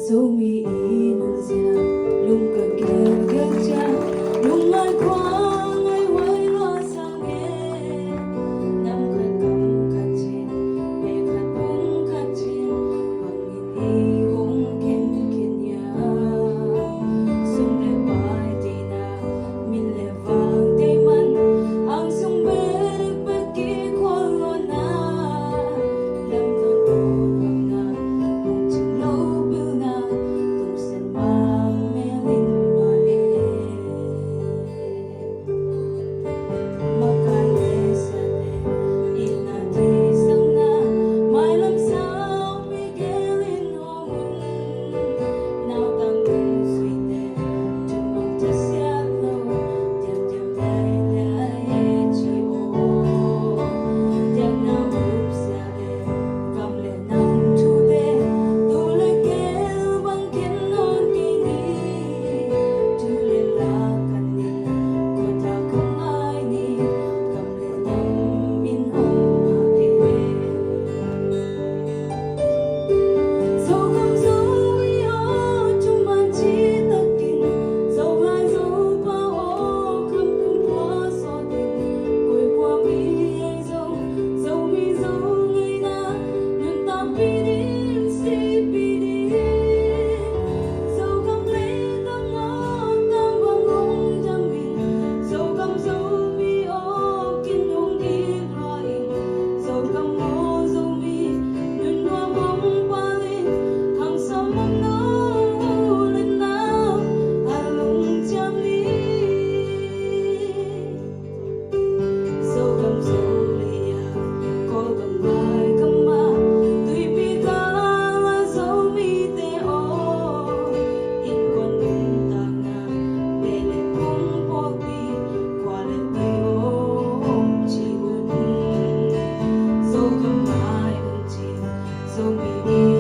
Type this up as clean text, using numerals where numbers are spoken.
dấu mi ý luôn dìa lung cờ kia ghét cha lung ai khoang ai quay lo sang nghe nắm khát cầm khát trên mẹ khát bóng khát trên bằng nghìn ý hùng khen khen nhà sung lệ bài tì na min lệ vàng tê man ang sung bê bê kê khoa lo na lam thon ôn hồng na bụng chừng lâu bưu na tung sen mang mê linh mà makai lê sa lê ina thi sang na mai làm sao mi ghé linh hồng nào tăng gần suy tê chừng mong ta xa lâu tiêm tiêm lại lại chi ô tiêm nào úp xa lê cầm lệ nằm thu tê tu lệ kêu bằng kiến hôn kỳ ni tu lệ là cần ni cô ta không ai ni cầm lệ nằm in hồng mà kê dẫu không dẫu ý ô chung màn chi tất kinh dẫu lại dẫu qua ô khắp khung qua gió tình cội qua mi ai dẫu dẫu mi dẫu ngày na nhưng ta bi đi si bi đi dẫu không lấy tâm ngó tam vang ông chẳng bình dẫu không dẫu mi ô kinh hùng đi loài dẫu không ô dẫu mi luyện hoa bóng qua lên hàng xóm mong nấu lên nào hà lung chăm đi dẫu không dẫu lìa có cầm vai cầm ma tuy bi ca là dẫu mi tê ô in quan nung tàng na bê lên cung bó bi qua lên tay ô chỉ buồn dẫu cầm vai ôm chìm dẫu mi đi